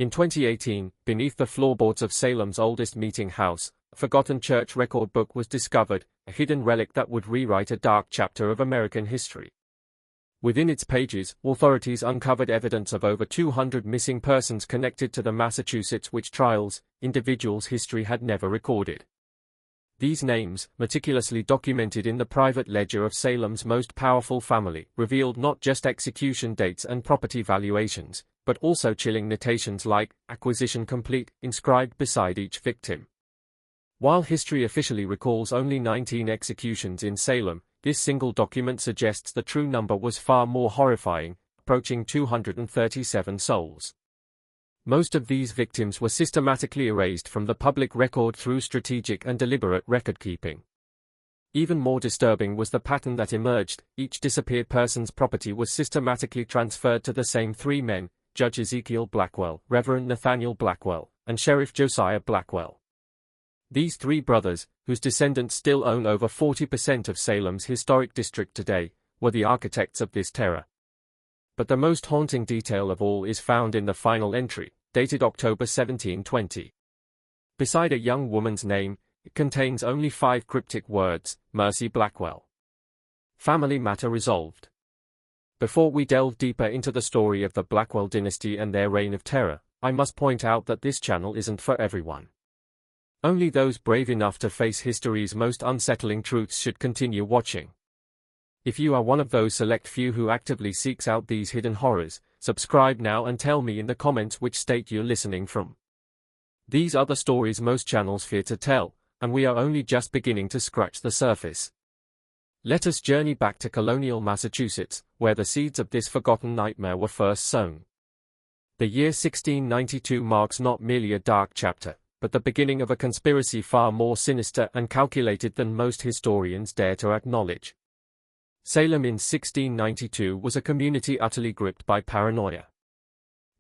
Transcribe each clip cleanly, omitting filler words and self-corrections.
In 2018, beneath the floorboards of Salem's oldest meeting house, a forgotten church record book was discovered, a hidden relic that would rewrite a dark chapter of American history. Within its pages, authorities uncovered evidence of over 200 missing persons connected to the Massachusetts witch trials, individuals history had never recorded. These names, meticulously documented in the private ledger of Salem's most powerful family, revealed not just execution dates and property valuations, but also chilling notations like, "acquisition complete," inscribed beside each victim. While history officially recalls only 19 executions in Salem, this single document suggests the true number was far more horrifying, approaching 237 souls. Most of these victims were systematically erased from the public record through strategic and deliberate record-keeping. Even more disturbing was the pattern that emerged. Each disappeared person's property was systematically transferred to the same three men: Judge Ezekiel Blackwell, Reverend Nathaniel Blackwell, and Sheriff Josiah Blackwell. These three brothers, whose descendants still own over 40% of Salem's historic district today, were the architects of this terror. But the most haunting detail of all is found in the final entry, dated October 1720. Beside a young woman's name, it contains only 5 cryptic words: Mercy Blackwell. Family matter resolved. Before we delve deeper into the story of the Blackwell dynasty and their reign of terror, I must point out that this channel isn't for everyone. Only those brave enough to face history's most unsettling truths should continue watching. If you are one of those select few who actively seeks out these hidden horrors, subscribe now and tell me in the comments which state you're listening from. These are the stories most channels fear to tell, and we are only just beginning to scratch the surface. Let us journey back to Colonial, Massachusetts, where the seeds of this forgotten nightmare were first sown. The year 1692 marks not merely a dark chapter, but the beginning of a conspiracy far more sinister and calculated than most historians dare to acknowledge. Salem in 1692 was a community utterly gripped by paranoia.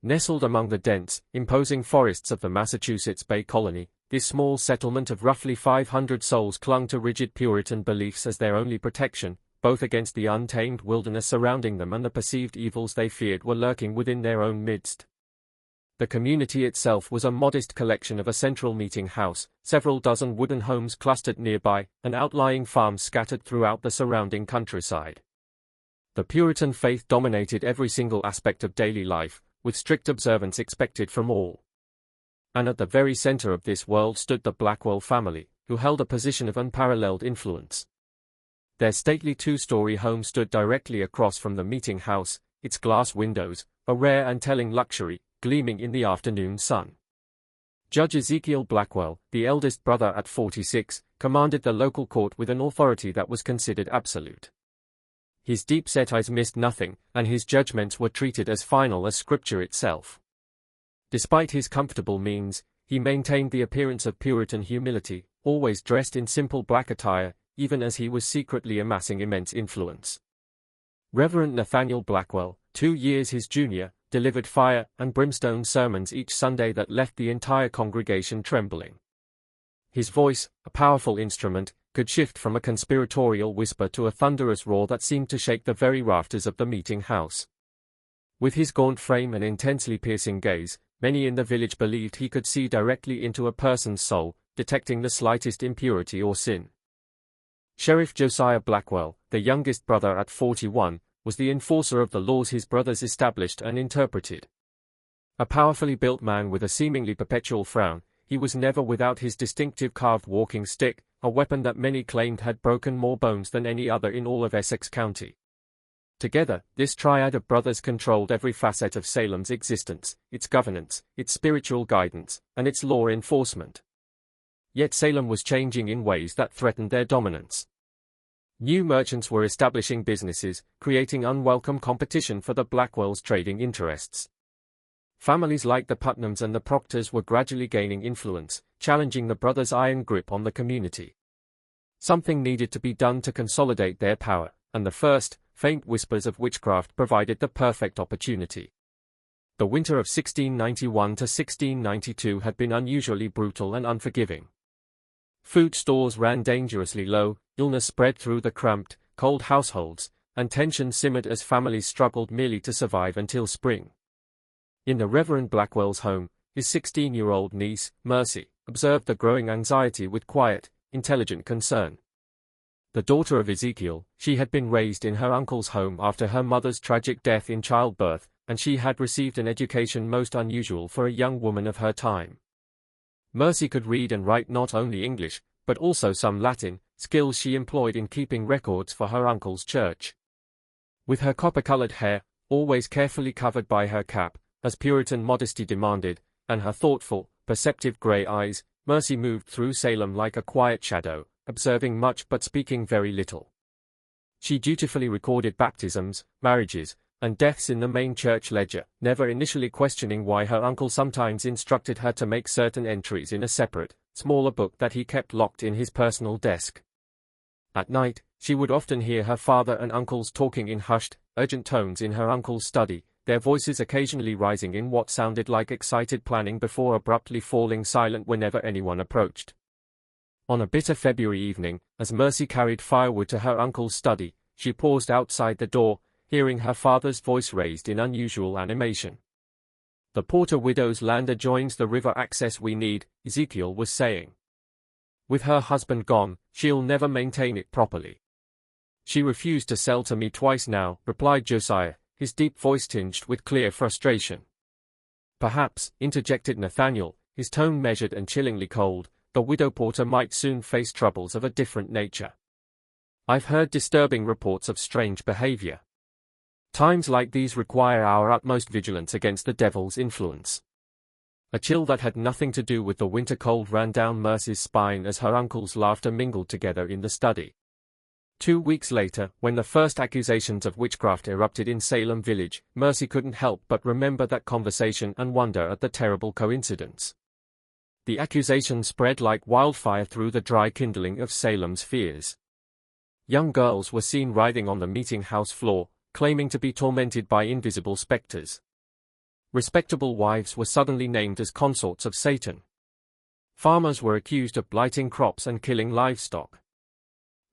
Nestled among the dense, imposing forests of the Massachusetts Bay Colony, this small settlement of roughly 500 souls clung to rigid Puritan beliefs as their only protection, both against the untamed wilderness surrounding them and the perceived evils they feared were lurking within their own midst. The community itself was a modest collection of a central meeting house, several dozen wooden homes clustered nearby, and outlying farms scattered throughout the surrounding countryside. The Puritan faith dominated every single aspect of daily life, with strict observance expected from all. And at the very center of this world stood the Blackwell family, who held a position of unparalleled influence. Their stately 2-story home stood directly across from the meeting house, its glass windows, a rare and telling luxury, gleaming in the afternoon sun. Judge Ezekiel Blackwell, the eldest brother at 46, commanded the local court with an authority that was considered absolute. His deep-set eyes missed nothing, and his judgments were treated as final as scripture itself. Despite his comfortable means, he maintained the appearance of Puritan humility, always dressed in simple black attire, even as he was secretly amassing immense influence. Reverend Nathaniel Blackwell, 2 years his junior, delivered fire and brimstone sermons each Sunday that left the entire congregation trembling. His voice, a powerful instrument, could shift from a conspiratorial whisper to a thunderous roar that seemed to shake the very rafters of the meeting house. With his gaunt frame and intensely piercing gaze, many in the village believed he could see directly into a person's soul, detecting the slightest impurity or sin. Sheriff Josiah Blackwell, the youngest brother at 41, was the enforcer of the laws his brothers established and interpreted. A powerfully built man with a seemingly perpetual frown, he was never without his distinctive carved walking stick, a weapon that many claimed had broken more bones than any other in all of Essex County. Together, this triad of brothers controlled every facet of Salem's existence, its governance, its spiritual guidance, and its law enforcement. Yet Salem was changing in ways that threatened their dominance. New merchants were establishing businesses, creating unwelcome competition for the Blackwells' trading interests. Families like the Putnams and the Proctors were gradually gaining influence, challenging the brothers' iron grip on the community. Something needed to be done to consolidate their power, and the first, faint whispers of witchcraft provided the perfect opportunity. The winter of 1691 to 1692 had been unusually brutal and unforgiving. Food stores ran dangerously low, illness spread through the cramped, cold households, and tension simmered as families struggled merely to survive until spring. In the Reverend Blackwell's home, his 16-year-old niece, Mercy, observed the growing anxiety with quiet, intelligent concern. The daughter of Ezekiel, she had been raised in her uncle's home after her mother's tragic death in childbirth, and she had received an education most unusual for a young woman of her time. Mercy could read and write not only English, but also some Latin, skills she employed in keeping records for her uncle's church. With her copper-colored hair, always carefully covered by her cap, as Puritan modesty demanded, and her thoughtful, perceptive grey eyes, Mercy moved through Salem like a quiet shadow, observing much but speaking very little. She dutifully recorded baptisms, marriages, and deaths in the main church ledger, never initially questioning why her uncle sometimes instructed her to make certain entries in a separate, smaller book that he kept locked in his personal desk. At night, she would often hear her father and uncles talking in hushed, urgent tones in her uncle's study, their voices occasionally rising in what sounded like excited planning before abruptly falling silent whenever anyone approached. On a bitter February evening, as Mercy carried firewood to her uncle's study, she paused outside the door, hearing her father's voice raised in unusual animation. "The Porter widow's land adjoins the river access we need," Ezekiel was saying. "With her husband gone, she'll never maintain it properly." "She refused to sell to me twice now," replied Josiah, his deep voice tinged with clear frustration. "Perhaps," interjected Nathaniel, his tone measured and chillingly cold, "the widow Porter might soon face troubles of a different nature. I've heard disturbing reports of strange behavior. Times like these require our utmost vigilance against the devil's influence." A chill that had nothing to do with the winter cold ran down Mercy's spine as her uncle's laughter mingled together in the study. 2 weeks later, when the first accusations of witchcraft erupted in Salem village, Mercy couldn't help but remember that conversation and wonder at the terrible coincidence. The accusation spread like wildfire through the dry kindling of Salem's fears. Young girls were seen writhing on the meeting house floor, claiming to be tormented by invisible specters. Respectable wives were suddenly named as consorts of Satan. Farmers were accused of blighting crops and killing livestock.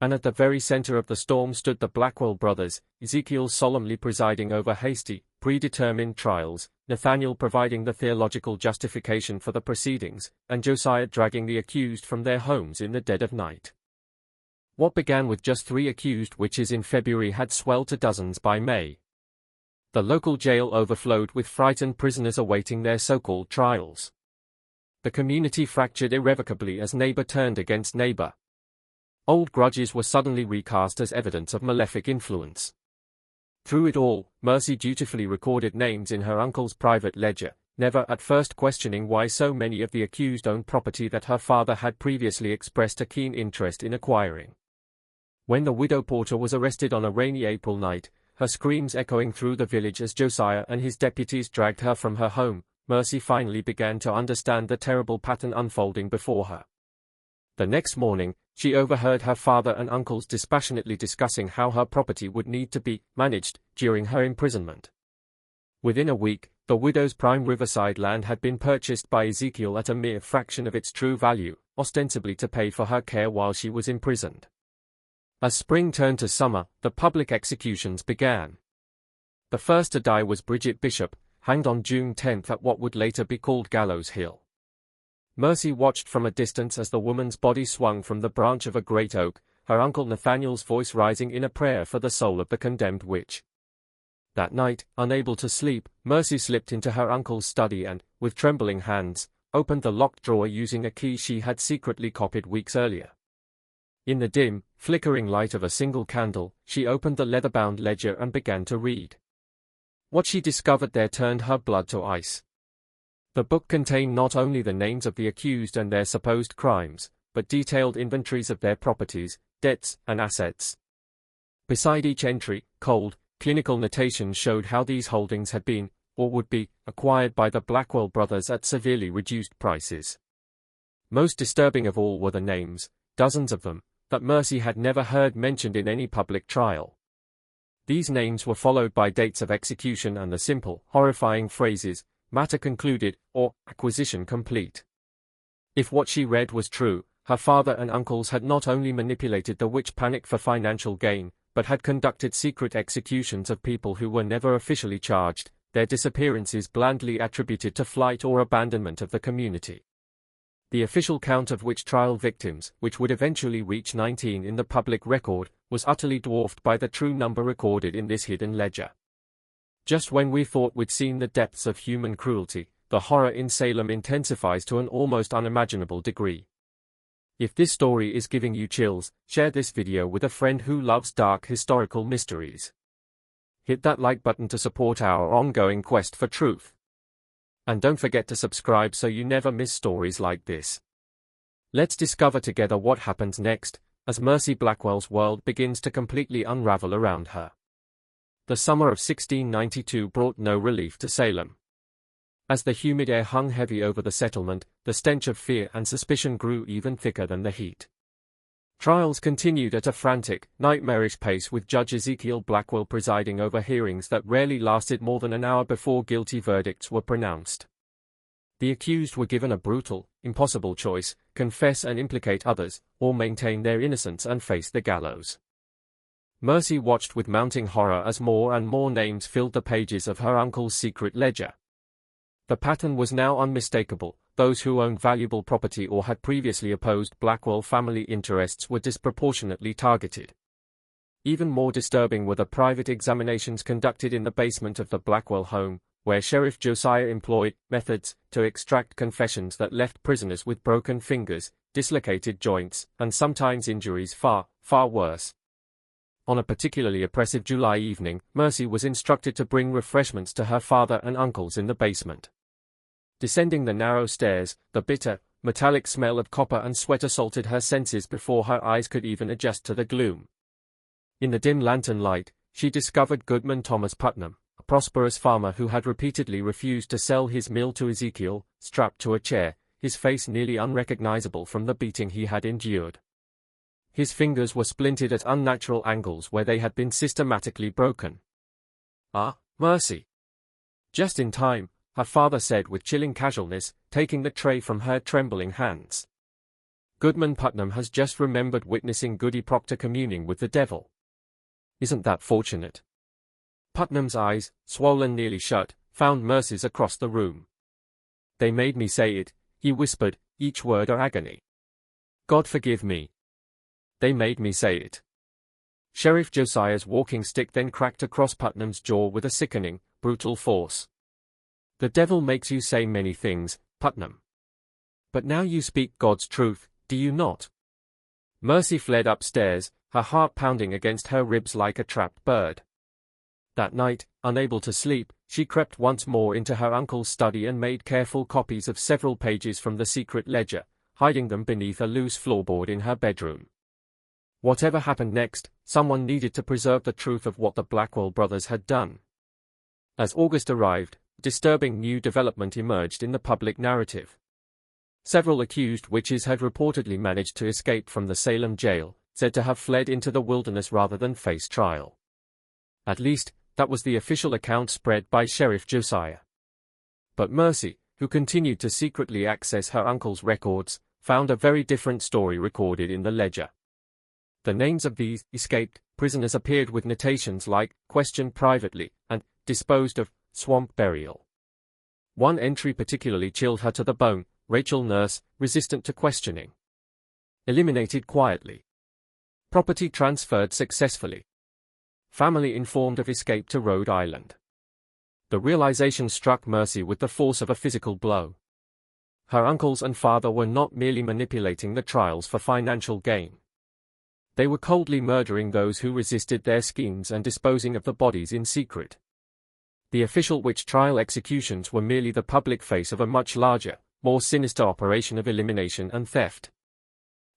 And at the very center of the storm stood the Blackwell brothers, Ezekiel solemnly presiding over hasty, predetermined trials, Nathaniel providing the theological justification for the proceedings, and Josiah dragging the accused from their homes in the dead of night. What began with just 3 accused witches in February had swelled to dozens by May. The local jail overflowed with frightened prisoners awaiting their so-called trials. The community fractured irrevocably as neighbor turned against neighbor. Old grudges were suddenly recast as evidence of malefic influence. Through it all, Mercy dutifully recorded names in her uncle's private ledger, never at first questioning why so many of the accused owned property that her father had previously expressed a keen interest in acquiring. When the widow Porter was arrested on a rainy April night, her screams echoing through the village as Josiah and his deputies dragged her from her home, Mercy finally began to understand the terrible pattern unfolding before her. The next morning, she overheard her father and uncles dispassionately discussing how her property would need to be managed during her imprisonment. Within a week, the widow's prime riverside land had been purchased by Ezekiel at a mere fraction of its true value, ostensibly to pay for her care while she was imprisoned. As spring turned to summer, the public executions began. The first to die was Bridget Bishop, hanged on June 10 at what would later be called Gallows Hill. Mercy watched from a distance as the woman's body swung from the branch of a great oak, her uncle Nathaniel's voice rising in a prayer for the soul of the condemned witch. That night, unable to sleep, Mercy slipped into her uncle's study and, with trembling hands, opened the locked drawer using a key she had secretly copied weeks earlier. In the dim, flickering light of a single candle, she opened the leather-bound ledger and began to read. What she discovered there turned her blood to ice. The book contained not only the names of the accused and their supposed crimes, but detailed inventories of their properties, debts, and assets. Beside each entry, cold, clinical notations showed how these holdings had been, or would be, acquired by the Blackwell brothers at severely reduced prices. Most disturbing of all were the names, dozens of them, that Mercy had never heard mentioned in any public trial. These names were followed by dates of execution and the simple, horrifying phrases, "matter concluded," or "acquisition complete." If what she read was true, her father and uncles had not only manipulated the witch panic for financial gain, but had conducted secret executions of people who were never officially charged, their disappearances blandly attributed to flight or abandonment of the community. The official count of witch trial victims, which would eventually reach 19 in the public record, was utterly dwarfed by the true number recorded in this hidden ledger. Just when we thought we'd seen the depths of human cruelty, the horror in Salem intensifies to an almost unimaginable degree. If this story is giving you chills, share this video with a friend who loves dark historical mysteries. Hit that like button to support our ongoing quest for truth. And don't forget to subscribe so you never miss stories like this. Let's discover together what happens next, as Mercy Blackwell's world begins to completely unravel around her. The summer of 1692 brought no relief to Salem. As the humid air hung heavy over the settlement, the stench of fear and suspicion grew even thicker than the heat. Trials continued at a frantic, nightmarish pace, with Judge Ezekiel Blackwell presiding over hearings that rarely lasted more than an hour before guilty verdicts were pronounced. The accused were given a brutal, impossible choice: confess and implicate others, or maintain their innocence and face the gallows. Mercy watched with mounting horror as more and more names filled the pages of her uncle's secret ledger. The pattern was now unmistakable: those who owned valuable property or had previously opposed Blackwell family interests were disproportionately targeted. Even more disturbing were the private examinations conducted in the basement of the Blackwell home, where Sheriff Josiah employed methods to extract confessions that left prisoners with broken fingers, dislocated joints, and sometimes injuries far, far worse. On a particularly oppressive July evening, Mercy was instructed to bring refreshments to her father and uncles in the basement. Descending the narrow stairs, the bitter, metallic smell of copper and sweat assaulted her senses before her eyes could even adjust to the gloom. In the dim lantern light, she discovered Goodman Thomas Putnam, a prosperous farmer who had repeatedly refused to sell his mill to Ezekiel, strapped to a chair, his face nearly unrecognizable from the beating he had endured. His fingers were splintered at unnatural angles where they had been systematically broken. "Ah, Mercy!" "Just in time," her father said with chilling casualness, taking the tray from her trembling hands. "Goodman Putnam has just remembered witnessing Goody Proctor communing with the devil. Isn't that fortunate?" Putnam's eyes, swollen nearly shut, found Mercy's across the room. "They made me say it," he whispered, each word a agony. "God forgive me. They made me say it." Sheriff Josiah's walking stick then cracked across Putnam's jaw with a sickening, brutal force. "The devil makes you say many things, Putnam. But now you speak God's truth, do you not?" Mercy fled upstairs, her heart pounding against her ribs like a trapped bird. That night, unable to sleep, she crept once more into her uncle's study and made careful copies of several pages from the secret ledger, hiding them beneath a loose floorboard in her bedroom. Whatever happened next, someone needed to preserve the truth of what the Blackwell brothers had done. As August arrived, a disturbing new development emerged in the public narrative. Several accused witches had reportedly managed to escape from the Salem jail, said to have fled into the wilderness rather than face trial. At least, that was the official account spread by Sheriff Josiah. But Mercy, who continued to secretly access her uncle's records, found a very different story recorded in the ledger. The names of these escaped prisoners appeared with notations like "questioned privately" and "disposed of, swamp burial." One entry particularly chilled her to the bone: Rachel Nurse, resistant to questioning. Eliminated quietly. Property transferred successfully. Family informed of escape to Rhode Island. The realization struck Mercy with the force of a physical blow. Her uncles and father were not merely manipulating the trials for financial gain. They were coldly murdering those who resisted their schemes and disposing of the bodies in secret. The official witch trial executions were merely the public face of a much larger, more sinister operation of elimination and theft.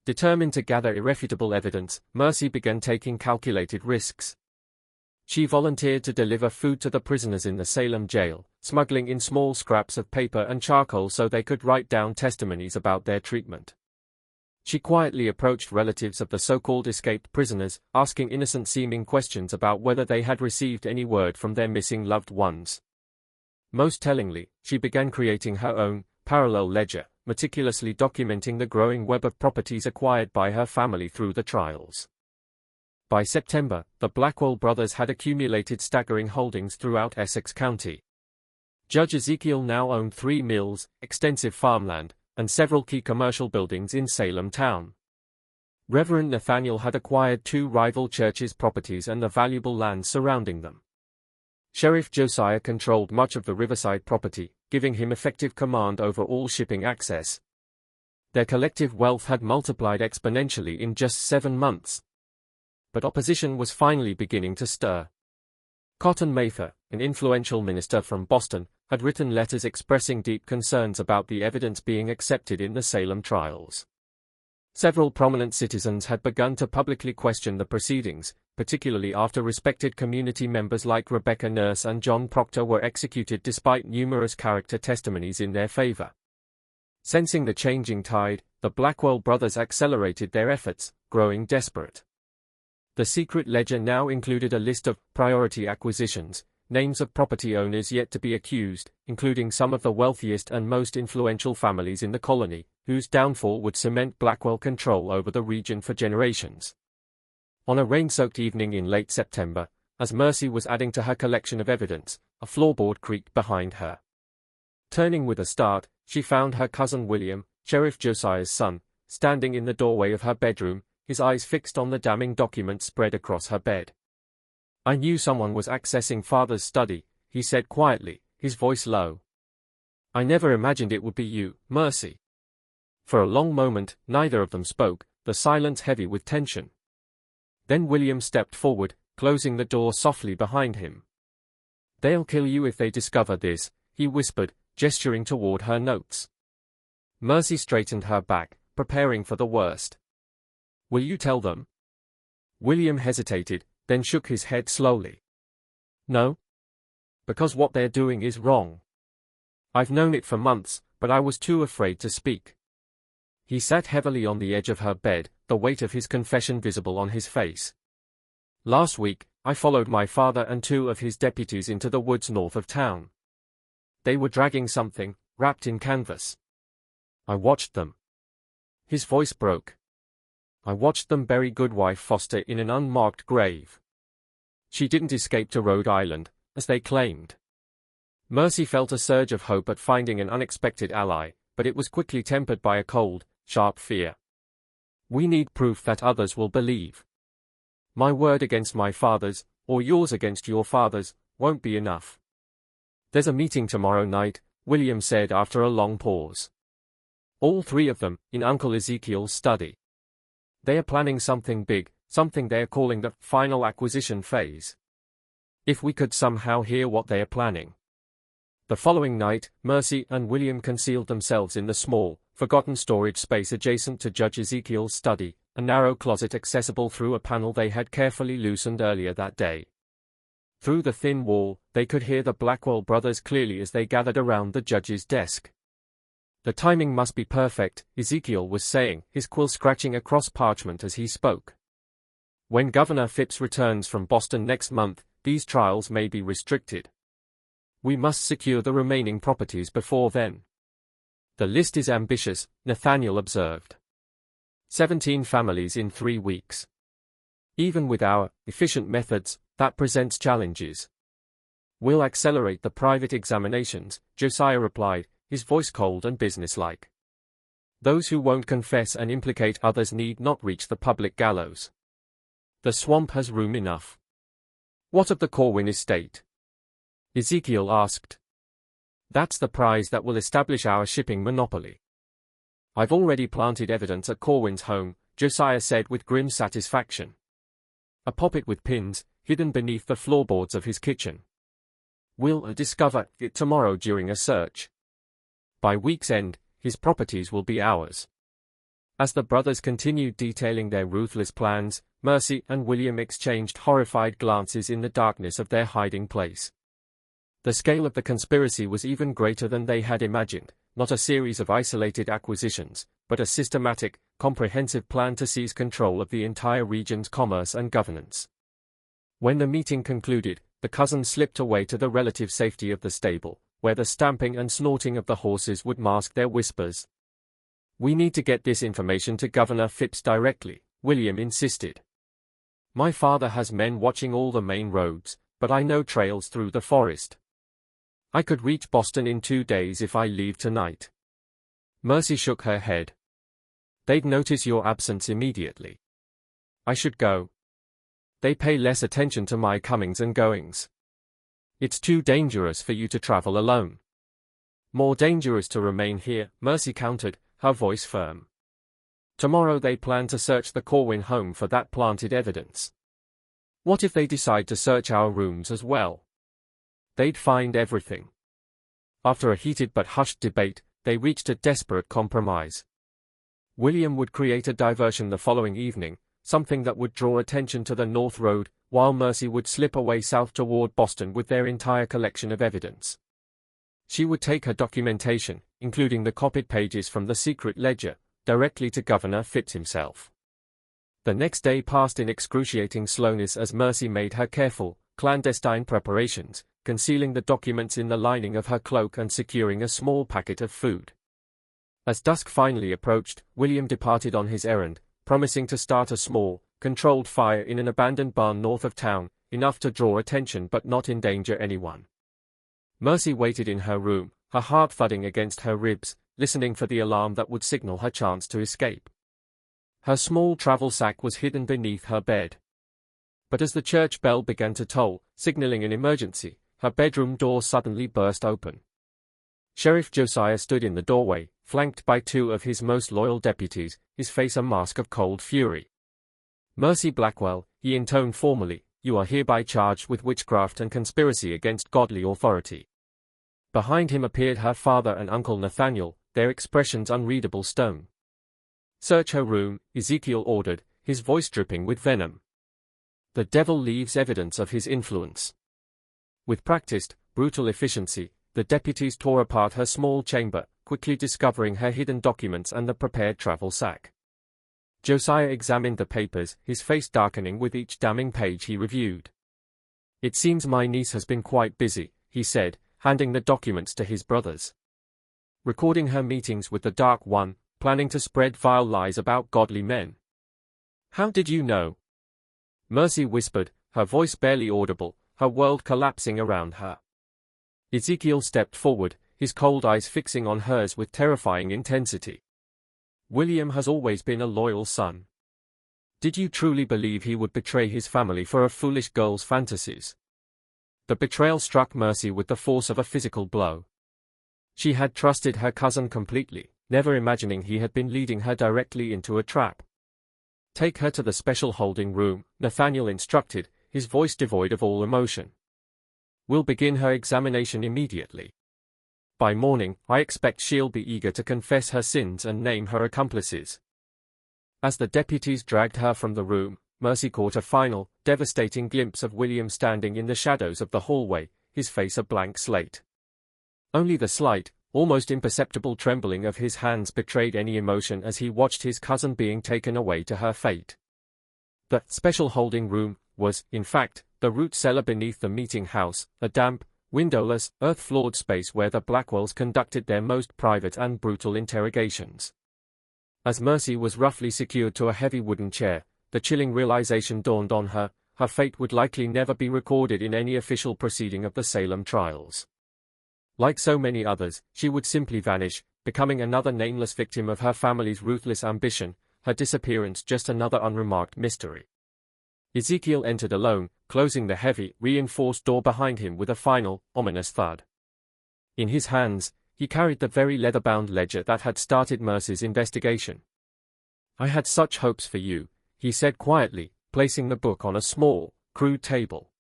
Determined to gather irrefutable evidence, Mercy began taking calculated risks. She volunteered to deliver food to the prisoners in the Salem jail, smuggling in small scraps of paper and charcoal so they could write down testimonies about their treatment. She quietly approached relatives of the so-called escaped prisoners, asking innocent-seeming questions about whether they had received any word from their missing loved ones. Most tellingly, she began creating her own parallel ledger, meticulously documenting the growing web of properties acquired by her family through the trials. By September, the Blackwell brothers had accumulated staggering holdings throughout Essex County. Judge Ezekiel now owned 3 mills, extensive farmland, and several key commercial buildings in Salem town. Reverend Nathaniel had acquired 2 rival churches' properties and the valuable land surrounding them. Sheriff Josiah controlled much of the riverside property, giving him effective command over all shipping access. Their collective wealth had multiplied exponentially in just 7 months. But opposition was finally beginning to stir. Cotton Mather, an influential minister from Boston, had written letters expressing deep concerns about the evidence being accepted in the Salem trials. Several prominent citizens had begun to publicly question the proceedings, particularly after respected community members like Rebecca Nurse and John Proctor were executed despite numerous character testimonies in their favor. Sensing the changing tide, the Blackwell brothers accelerated their efforts, growing desperate. The secret ledger now included a list of priority acquisitions, names of property owners yet to be accused, including some of the wealthiest and most influential families in the colony, whose downfall would cement Blackwell control over the region for generations. On a rain-soaked evening in late September, as Mercy was adding to her collection of evidence, a floorboard creaked behind her. Turning with a start, she found her cousin William, Sheriff Josiah's son, standing in the doorway of her bedroom, his eyes fixed on the damning documents spread across her bed. "I knew someone was accessing Father's study," he said quietly, his voice low. "I never imagined it would be you, Mercy." For a long moment, neither of them spoke, the silence heavy with tension. Then William stepped forward, closing the door softly behind him. "They'll kill you if they discover this," he whispered, gesturing toward her notes. Mercy straightened her back, preparing for the worst. "Will you tell them?" William hesitated, then shook his head slowly. "No. Because what they're doing is wrong. I've known it for months, but I was too afraid to speak." He sat heavily on the edge of her bed, the weight of his confession visible on his face. "Last week, I followed my father and 2 of his deputies into the woods north of town. They were dragging something, wrapped in canvas. I watched them." His voice broke. "I watched them bury Goodwife Foster in an unmarked grave. She didn't escape to Rhode Island, as they claimed." Mercy felt a surge of hope at finding an unexpected ally, but it was quickly tempered by a cold, sharp fear. "We need proof that others will believe. My word against my father's, or yours against your father's, won't be enough." "There's a meeting tomorrow night," William said after a long pause. "All 3 of them, in Uncle Ezekiel's study. They are planning something big, something they are calling the final acquisition phase. If we could somehow hear what they are planning." The following night, Mercy and William concealed themselves in the small, forgotten storage space adjacent to Judge Ezekiel's study, a narrow closet accessible through a panel they had carefully loosened earlier that day. Through the thin wall, they could hear the Blackwell brothers clearly as they gathered around the judge's desk. "The timing must be perfect," Ezekiel was saying, his quill scratching across parchment as he spoke. "When Governor Phipps returns from Boston next month, these trials may be restricted. We must secure the remaining properties before then." "The list is ambitious," Nathaniel observed. 17 families in 3 weeks. "Even with our efficient methods, that presents challenges." "We'll accelerate the private examinations," Josiah replied, his voice cold and businesslike. "Those who won't confess and implicate others need not reach the public gallows. The swamp has room enough." "What of the Corwin estate?" Ezekiel asked. "That's the prize that will establish our shipping monopoly." "I've already planted evidence at Corwin's home," Josiah said with grim satisfaction. "A poppet with pins, hidden beneath the floorboards of his kitchen. We'll discover it tomorrow during a search. By week's end, his properties will be ours." As the brothers continued detailing their ruthless plans, Mercy and William exchanged horrified glances in the darkness of their hiding place. The scale of the conspiracy was even greater than they had imagined, not a series of isolated acquisitions, but a systematic, comprehensive plan to seize control of the entire region's commerce and governance. When the meeting concluded, the cousins slipped away to the relative safety of the stable, where the stamping and snorting of the horses would mask their whispers. "We need to get this information to Governor Phipps directly," William insisted. "My father has men watching all the main roads, but I know trails through the forest." I could reach Boston in 2 days if I leave tonight. Mercy shook her head. They'd notice your absence immediately. I should go. They pay less attention to my comings and goings. It's too dangerous for you to travel alone. More dangerous to remain here, Mercy countered, her voice firm. Tomorrow they plan to search the Corwin home for that planted evidence. What if they decide to search our rooms as well? They'd find everything. After a heated but hushed debate, they reached a desperate compromise. William would create a diversion the following evening, something that would draw attention to the North Road, while Mercy would slip away south toward Boston with their entire collection of evidence. She would take her documentation, including the copied pages from the secret ledger, directly to Governor Fitz himself. The next day passed in excruciating slowness as Mercy made her careful, clandestine preparations, concealing the documents in the lining of her cloak and securing a small packet of food. As dusk finally approached, William departed on his errand, promising to start a small, controlled fire in an abandoned barn north of town, enough to draw attention but not endanger anyone. Mercy waited in her room, her heart thudding against her ribs, listening for the alarm that would signal her chance to escape. Her small travel sack was hidden beneath her bed. But as the church bell began to toll, signaling an emergency, her bedroom door suddenly burst open. Sheriff Josiah stood in the doorway, flanked by 2 of his most loyal deputies, his face a mask of cold fury. Mercy Blackwell, he intoned formally, you are hereby charged with witchcraft and conspiracy against godly authority. Behind him appeared her father and Uncle Nathaniel, their expressions unreadable stone. Search her room, Ezekiel ordered, his voice dripping with venom. The devil leaves evidence of his influence. With practiced, brutal efficiency, the deputies tore apart her small chamber, quickly discovering her hidden documents and the prepared travel sack. Josiah examined the papers, his face darkening with each damning page he reviewed. It seems my niece has been quite busy, he said, handing the documents to his brothers. Recording her meetings with the Dark One, planning to spread vile lies about godly men. How did you know? Mercy whispered, her voice barely audible, her world collapsing around her. Ezekiel stepped forward, his cold eyes fixing on hers with terrifying intensity. William has always been a loyal son. Did you truly believe he would betray his family for a foolish girl's fantasies? The betrayal struck Mercy with the force of a physical blow. She had trusted her cousin completely, never imagining he had been leading her directly into a trap. Take her to the special holding room, Nathaniel instructed, his voice devoid of all emotion. We'll begin her examination immediately. By morning, I expect she'll be eager to confess her sins and name her accomplices. As the deputies dragged her from the room, Mercy caught a final, devastating glimpse of William standing in the shadows of the hallway, his face a blank slate. Only the slight, almost imperceptible trembling of his hands betrayed any emotion as he watched his cousin being taken away to her fate. The special holding room was, in fact, the root cellar beneath the meeting house, a damp, windowless, earth-floored space where the Blackwells conducted their most private and brutal interrogations. As Mercy was roughly secured to a heavy wooden chair, the chilling realization dawned on her, her fate would likely never be recorded in any official proceeding of the Salem trials. Like so many others, she would simply vanish, becoming another nameless victim of her family's ruthless ambition, her disappearance just another unremarked mystery. Ezekiel entered alone, closing the heavy, reinforced door behind him with a final, ominous thud. In his hands, he carried the very leather-bound ledger that had started Mercy's investigation. I had such hopes for you, he said quietly, placing the book on a small, crude table.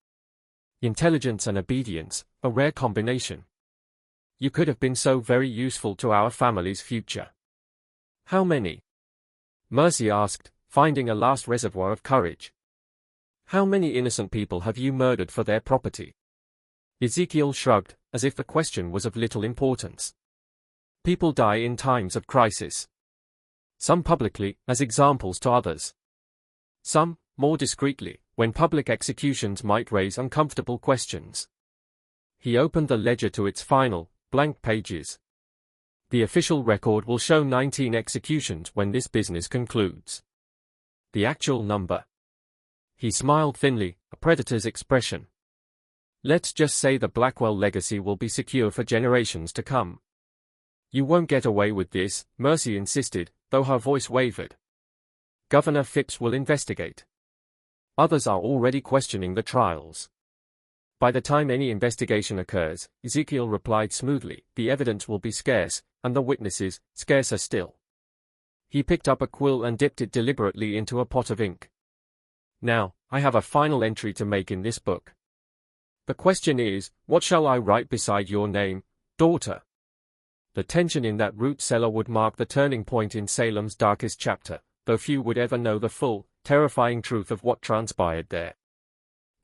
Intelligence and obedience, a rare combination. You could have been so very useful to our family's future. How many? Mercy asked, finding a last reservoir of courage. How many innocent people have you murdered for their property? Ezekiel shrugged, as if the question was of little importance. People die in times of crisis. Some publicly, as examples to others. Some, more discreetly, when public executions might raise uncomfortable questions. He opened the ledger to its final, blank pages. The official record will show 19 executions when this business concludes. The actual number. He smiled thinly, a predator's expression. Let's just say the Blackwell legacy will be secure for generations to come. You won't get away with this, Mercy insisted, though her voice wavered. Governor Phipps will investigate. Others are already questioning the trials. By the time any investigation occurs, Ezekiel replied smoothly, the evidence will be scarce, and the witnesses, scarcer still. He picked up a quill and dipped it deliberately into a pot of ink. Now, I have a final entry to make in this book. The question is, what shall I write beside your name, daughter? The tension in that root cellar would mark the turning point in Salem's darkest chapter, though few would ever know the full, terrifying truth of what transpired there.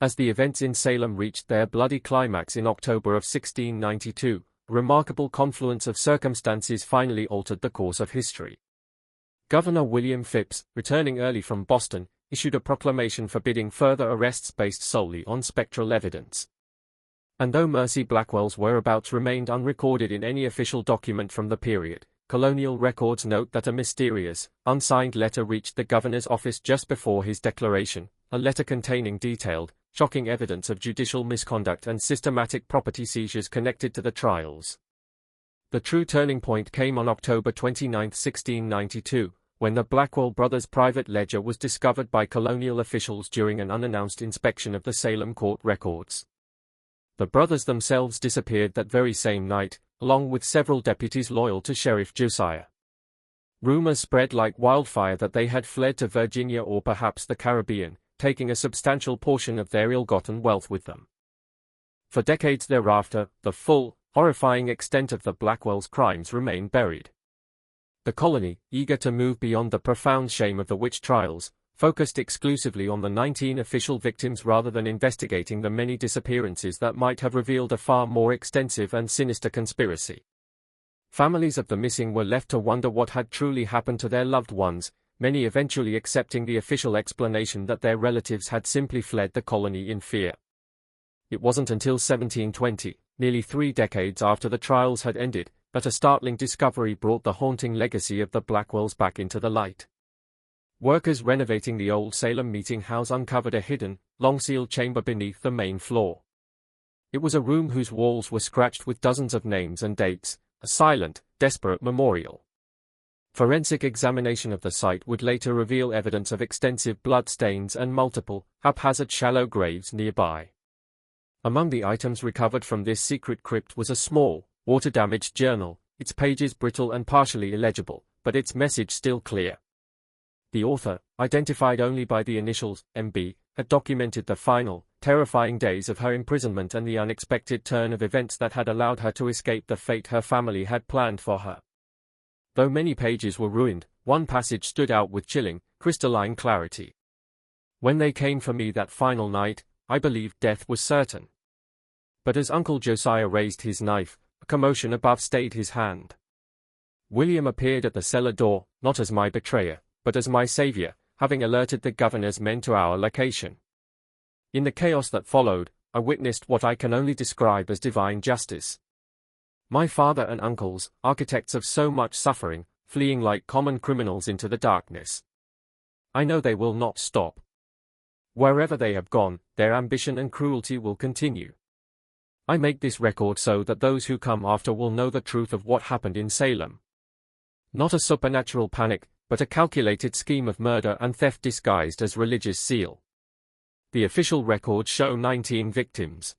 As the events in Salem reached their bloody climax in October of 1692, a remarkable confluence of circumstances finally altered the course of history. Governor William Phipps, returning early from Boston, issued a proclamation forbidding further arrests based solely on spectral evidence. And though Mercy Blackwell's whereabouts remained unrecorded in any official document from the period, Colonial records note that a mysterious, unsigned letter reached the governor's office just before his declaration, a letter containing detailed, shocking evidence of judicial misconduct and systematic property seizures connected to the trials. The true turning point came on October 29, 1692, when the Blackwell brothers' private ledger was discovered by Colonial officials during an unannounced inspection of the Salem court records. The brothers themselves disappeared that very same night, along with several deputies loyal to Sheriff Josiah. Rumors spread like wildfire that they had fled to Virginia or perhaps the Caribbean, taking a substantial portion of their ill-gotten wealth with them. For decades thereafter, the full, horrifying extent of the Blackwell's crimes remained buried. The colony, eager to move beyond the profound shame of the witch trials, focused exclusively on the 19 official victims rather than investigating the many disappearances that might have revealed a far more extensive and sinister conspiracy. Families of the missing were left to wonder what had truly happened to their loved ones, many eventually accepting the official explanation that their relatives had simply fled the colony in fear. It wasn't until 1720, nearly 3 decades after the trials had ended, that a startling discovery brought the haunting legacy of the Blackwells back into the light. Workers renovating the old Salem meeting house uncovered a hidden, long-sealed chamber beneath the main floor. It was a room whose walls were scratched with dozens of names and dates, a silent, desperate memorial. Forensic examination of the site would later reveal evidence of extensive blood stains and multiple, haphazard shallow graves nearby. Among the items recovered from this secret crypt was a small, water-damaged journal, its pages brittle and partially illegible, but its message still clear. The author, identified only by the initials, MB, had documented the final, terrifying days of her imprisonment and the unexpected turn of events that had allowed her to escape the fate her family had planned for her. Though many pages were ruined, one passage stood out with chilling, crystalline clarity. When they came for me that final night, I believed death was certain. But as Uncle Josiah raised his knife, a commotion above stayed his hand. William appeared at the cellar door, not as my betrayer, but as my savior, having alerted the governor's men to our location. In the chaos that followed, I witnessed what I can only describe as divine justice. My father and uncles, architects of so much suffering, fleeing like common criminals into the darkness. I know they will not stop. Wherever they have gone, their ambition and cruelty will continue. I make this record so that those who come after will know the truth of what happened in Salem. Not a supernatural panic, but a calculated scheme of murder and theft disguised as religious zeal. The official records show 19 victims.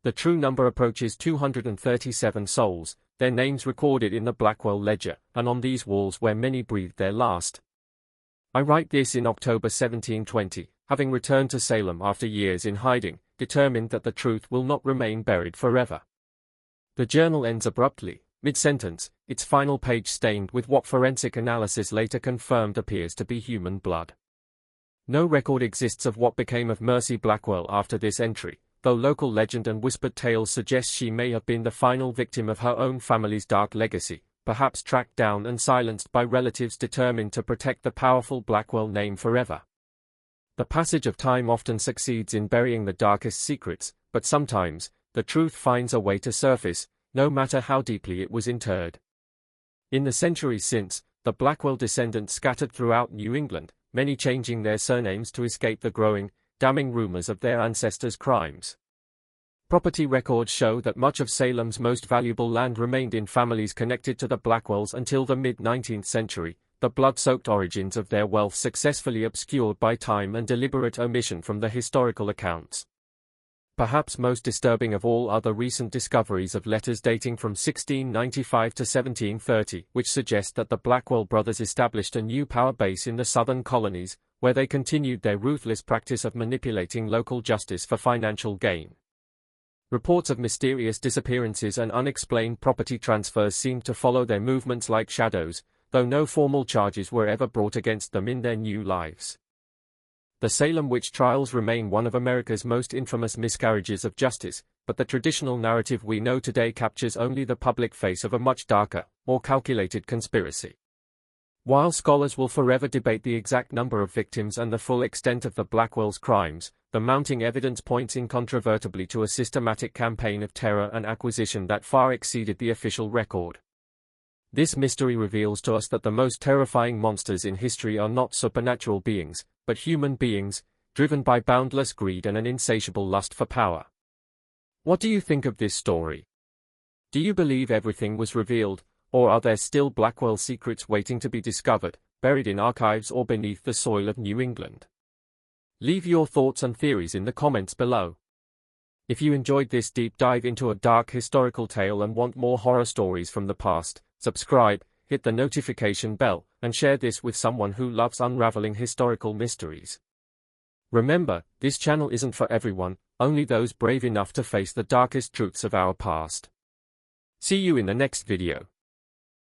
The true number approaches 237 souls, their names recorded in the Blackwell ledger, and on these walls where many breathed their last. I write this in October 1720, having returned to Salem after years in hiding, determined that the truth will not remain buried forever. The journal ends abruptly, mid-sentence, its final page stained with what forensic analysis later confirmed appears to be human blood. No record exists of what became of Mercy Blackwell after this entry, though local legend and whispered tales suggest she may have been the final victim of her own family's dark legacy, perhaps tracked down and silenced by relatives determined to protect the powerful Blackwell name forever. The passage of time often succeeds in burying the darkest secrets, but sometimes, the truth finds a way to surface, no matter how deeply it was interred. In the centuries since, the Blackwell descendants scattered throughout New England, many changing their surnames to escape the growing, damning rumors of their ancestors' crimes. Property records show that much of Salem's most valuable land remained in families connected to the Blackwells until the mid-19th century, the blood-soaked origins of their wealth successfully obscured by time and deliberate omission from the historical accounts. Perhaps most disturbing of all are the recent discoveries of letters dating from 1695 to 1730, which suggest that the Blackwell brothers established a new power base in the southern colonies, where they continued their ruthless practice of manipulating local justice for financial gain. Reports of mysterious disappearances and unexplained property transfers seemed to follow their movements like shadows, though no formal charges were ever brought against them in their new lives. The Salem Witch Trials remain one of America's most infamous miscarriages of justice, but the traditional narrative we know today captures only the public face of a much darker, more calculated conspiracy. While scholars will forever debate the exact number of victims and the full extent of the Blackwells' crimes, the mounting evidence points incontrovertibly to a systematic campaign of terror and acquisition that far exceeded the official record. This mystery reveals to us that the most terrifying monsters in history are not supernatural beings, but human beings, driven by boundless greed and an insatiable lust for power. What do you think of this story? Do you believe everything was revealed, or are there still Blackwell secrets waiting to be discovered, buried in archives or beneath the soil of New England? Leave your thoughts and theories in the comments below. If you enjoyed this deep dive into a dark historical tale and want more horror stories from the past, subscribe, hit the notification bell, and share this with someone who loves unraveling historical mysteries. Remember, this channel isn't for everyone, only those brave enough to face the darkest truths of our past. See you in the next video.